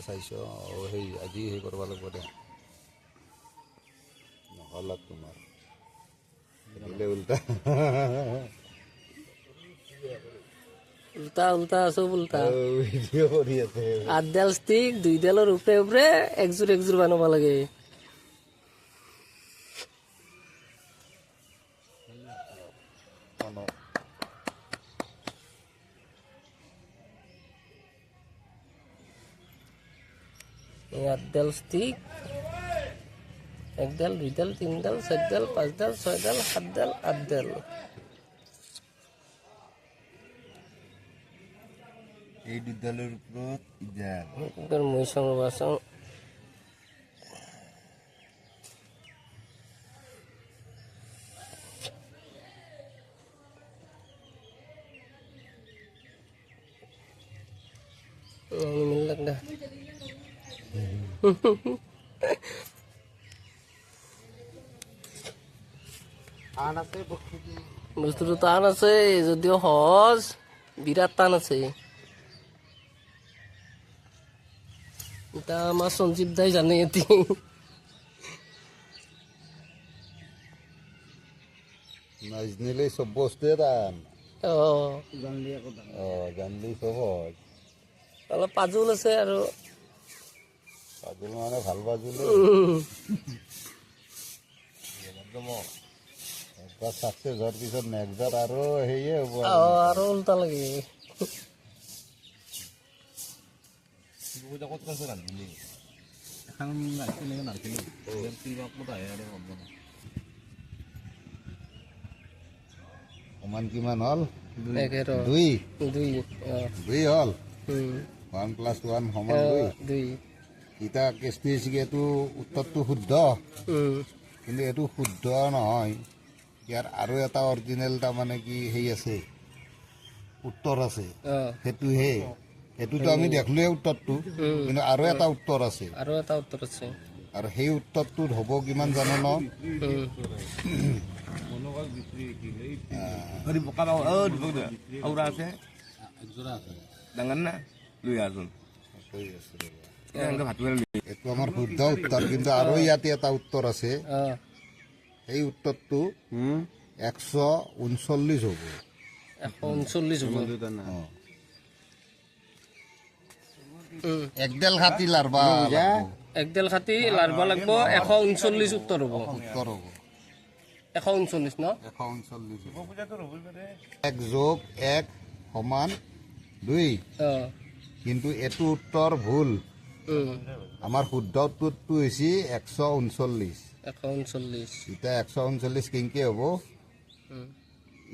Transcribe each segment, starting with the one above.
চাইছ সেই আজি সেই কৰিব লাগিব দে নহ'ল তোমাৰ দিলে উল্টা উল্টা উল্টা সব উল্টা ভিডিঅ' কৰি আছে আঠডাল ষ্টিক দুইডালৰ উপৰে উপৰে একযোৰ একযোৰ বনাব লাগে আঠডাল ষ্টিক একডাল দুইডাল তিনডাল চাৰিডাল পাঁচডাল ছয়ডাল সাতডাল আঠডাল এই দুডালৰ ওপৰত ইডাল মই চাওঁ ৰ'বা চাওঁ মিলাক দা বস্তুটো টান আছে যদিও সহজ বিৰাট টান আছে এটা আমাৰ সঞ্জীৱ দাই জানে এটি নাজনিলে চব বস্তুৱে টান জানলি চব হয় অলপ পাজুল আছে আৰু পাজুল মানে ভাল পাজুল একবাৰ চাকচেছ হোৱাৰ পিছত নেক্সট আৰু সেয়ে হ'ব আৰু উল্টা লাগে সমান কিমান হ'ল 11 দুই 2 হ'ল 1 + 1 সমান 2 2 এতিয়া কেছটো হৈছে এইটো উত্তৰটো শুদ্ধ কিন্তু এইটো শুদ্ধ নহয় ইয়াৰ আৰু এটা অৰিজিনেল তাৰমানে কি সেই আছে উত্তৰ আছে সেইটোহে সেইটোতো আমি দেখলোৱে উত্তৰটো কিন্তু আৰু এটা উত্তৰ আছে আৰু সেই উত্তৰটোত হ'ব কিমান জানো ন এইটো আমাৰ শুদ্ধ উত্তৰ কিন্তু আৰু ইয়াতে এটা উত্তৰ আছে সেই উত্তৰটো 139 হ'ব 139 হ'ব একডাল খাতি লাৰবা একডাল খাতি লাৰবা লাগব 139 উত্তৰ হ'ব 139 ন 1 যোগ 1 সমান 2 কিন্তু এইটো উত্তৰ ভুল আমাৰ শুদ্ধ উত্তৰটো হৈছে 139 এতিয়া 139 কেনেকে হ'ব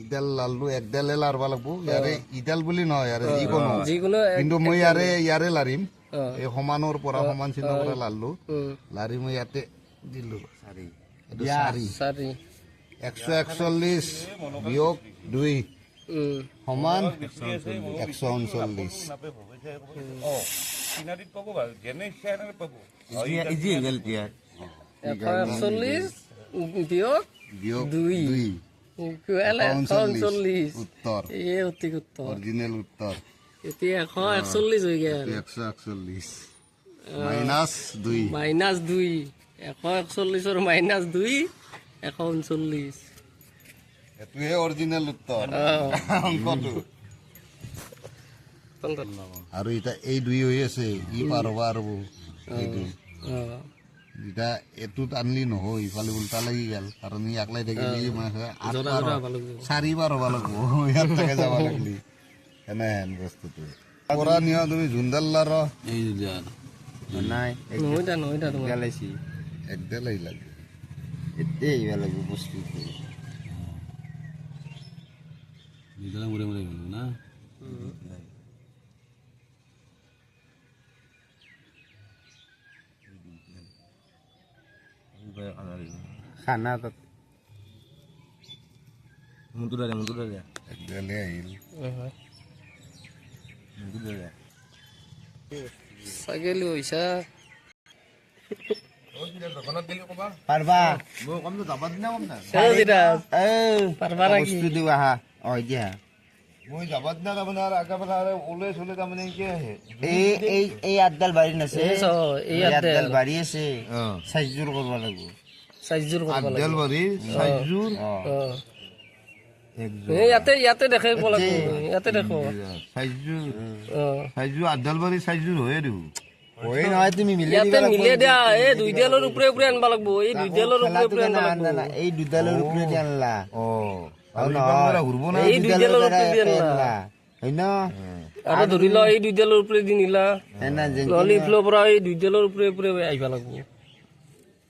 ইডাল লালু একডালে লাৰবা লাগব ইয়াৰে ইডাল বুলি নহয় ইয়াৰে যিকোনো কিন্তু মই ইয়াৰে লাৰিম এই সমানৰ পৰা সমান চিনৰ পৰা লাৰলো লাৰি মই ইয়াতে দিলো 4 141 বিয়োগ 2 সমান 139 বিয়োগ 2 উত্তৰ অৰিজিনেল উত্তৰ এতিয়া 141 হৈ গেল 141 -2 141 -2 139 এটোহে অৰিজিনেল উত্তৰ অংকটো আৰু এটা এই 2 হৈ আছে ই পাৰবা আৰু এইটো এটা এটোত আনলি নহয় ইফালে উল্টা লাগি গেল কাৰণ ই একলাই থাকিলে 4 বাৰ হ'ব লাগব ইয়াত থাকে যাব লাগলি এনেহেন বস্তুটো পৰা নিয়া তুমি জুনডাল লাৰ এই নাই নয়টা তোমাৰ গেলাইছি একডাল আই লাগে এতে ইয়া লাগব বস্তুটো নিদলা মরে মরে গেল না খানা তো মুতুরা একডালে আইল মুতুরা ছাগলী হইছা পারবা মো কম তো যাবা দিনা কম না পারবা নাকি বস্তু দিও আহা ওই দিয়া মই যাবাত না তাৰমানে আৰু আগাবেলা আৰু ওলাই চলে তাৰমানে কি আহে এই আঠডাল বাৰী নাছে এই চাও, এই আঠডাল বাৰী আছে অঁ 4 জোৰ কৰিব লাগিব 4 জোৰ কৰিব আঠডাল লাগিব বাৰী 4 জোৰ অ 1 জোৰ এই ইয়াতে দেখাব লাগিব ইয়াতে দেখো 4 জোৰ অ 4 জোৰ আঠডাল বাৰী 4 জোৰ হয়ে দেখোন হয় নহয় তুমি মিলি ইয়াতে মিলে দিয়া এই 2 ডালৰ ওপৰে ওপৰে আনবা লাগিব এই 2 ডালৰ ওপৰে ওপৰে আনবা লাগিব এই দুডালৰ ওপৰে দি আনলা অঁ আৰু ইমান ঘূৰিব না এই 2 ডালৰ ওপৰে দি আনলা হয় ন আৰু ধৰি ল এই 2 ডালৰ ওপৰে দি নিলা এনা যেন নহলে ইফালৰ পৰা এই 2 ডালৰ ওপৰে ওপৰে আহিবা লাগিব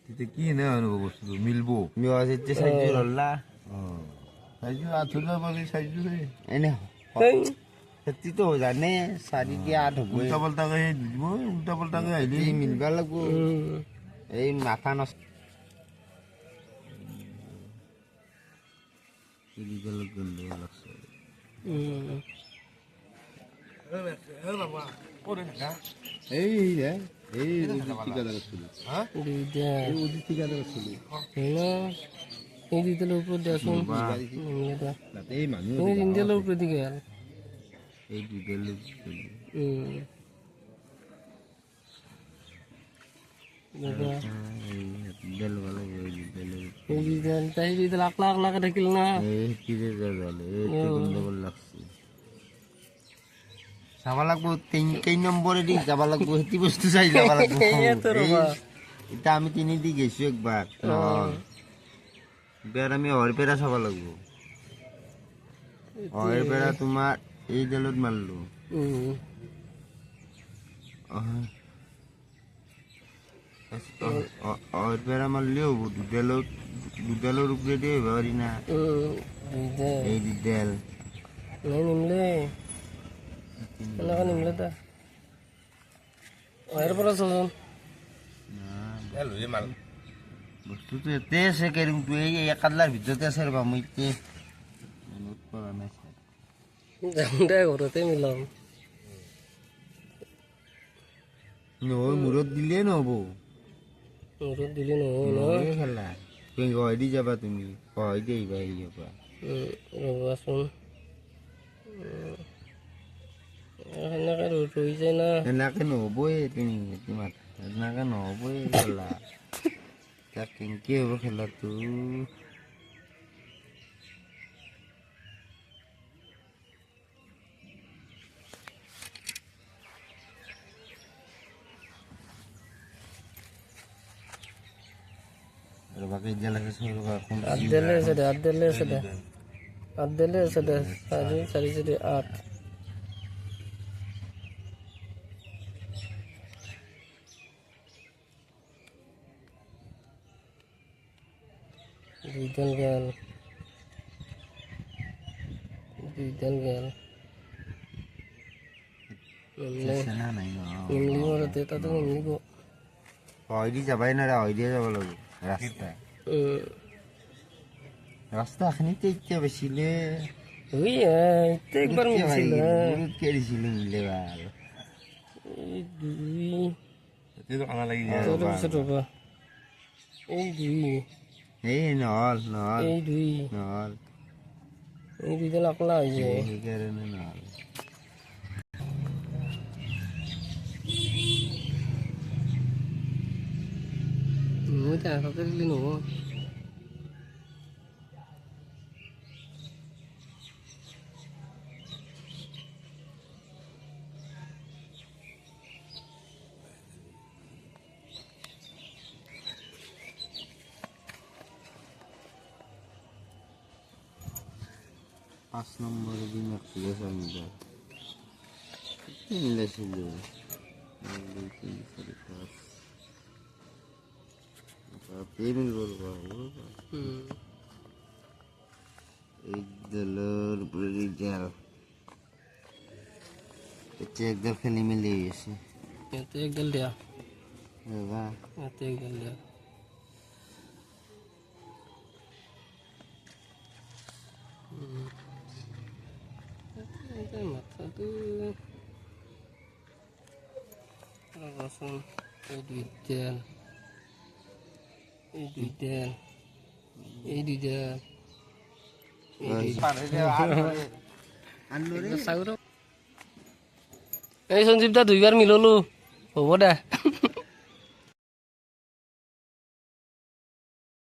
তেতিয়া কি নাই আনিব বস্তুটো মিলব মিয়া যেতে 4 জোৰ হল্লা অঁ 4 জোৰ আঠডাল বাৰী 4 জোৰে এনে সেই খেতি তো জানে 4 দিয়ে 8 হ'ব উল্টা পাল্টাকে দিব উল্টা পাল্টাকে আহিলে এই মিলবা লাগিব এই মাথা নষ্ট এই রে এই ঠিকাদার ছিল হ্যাঁ 2 ডাল ওই ঠিকাদার ছিল হেনা এই 2 ডালৰ ওপৰত দিয়াচোন এই মানুহ এই 3 ডালৰ ওপৰে দি গেল এই দুডাল দাদা দুডাল ভালো দুডাল এই 2 ডাল তাই 2 ডাল লাখ লাখ থাকিল না এই কিরে যাল এই গন্ডগোল লাগছে যাবা লাগবো কেই নম্বরে দি যাবা লাগবো হেতি বস্তু চাই যাবা লাগবো এত ৰবা এটা আমি 3 দি গেছো একবার বের আমি হরপেরা চাবা লাগবো হরপেরা তোমার এই ডালত মারলো হরপেরা মারলে হব দুডালের উপরে দিয়ে পারি না এই দুডাল নিমলে এনেকা নিমলে তা এর পৰা চোন বস্তুটো এতে আছে কেৰিংটো এই একাডলাৰ ভিতৰতে আছে ৰবা মই এতিয়া মনত পৰা নাই যাম দে ঘৰতে মিলাম নহয় মূৰত দিলে নহ'ব মোৰত দিলে নহয় ন নহয় খেলা তুমি গৈ দি যাবা তুমি গৈ দি আহিবা ইয়াৰ পৰা ৰবাচোন সেনেকে ৰৈ যায় না এনেকে নহ'বই তুমি তোমাৰ এনেকে নহ'বই খেলা তাক কেনেকৈ হ'ব খেলাটো ৰবা কেইডাল আছে চাওঁ ৰবা আঠ দিলে আছে দে আঠ দিলে আছে দে আঠ দিলে আছে দে 4 4 8 2 ডাল গেল 2 ডাল গেল চেনা নাই ন নিমলি মৰতে তাতে নিমলিব হয় দি যাবাই নোৱাৰা হয় দিয়ে যাব লাগিব ৰাস্তা রাস্তা এখানিতে ইচ্ছা বেশিলে ওই এটা একবার মিছিল কেড়েছিল মিলে ভাল এই 2 এতে তো আনা লাগি যায় তোর পিছত ৰবা এই 2 এই নহল নহল এই 2 নহল এই 2 ডাল আকলা হৈ যায় সেইকাৰণে নহল মই তাতে দিলি নহ'ব পাঁচ নম্বৰ দিন আছিলে চামিদা মিলাইছিলো 1 2 3 4 5 পেমেন্ট করবো এই ডালের উপরে জাল এটা একদম ফেলে মিলে গেছে ইয়াতে এক ডাল দিয়া বাবা ইয়াতে এক ডাল দিয়া মাথাটো ৰবাচোন এই 2 ডাল এই 2 ডাল এই 2 ডাল চাওঁ ৰ এই সঞ্জীৱ দা দুইবাৰ মিললো হ'ব দে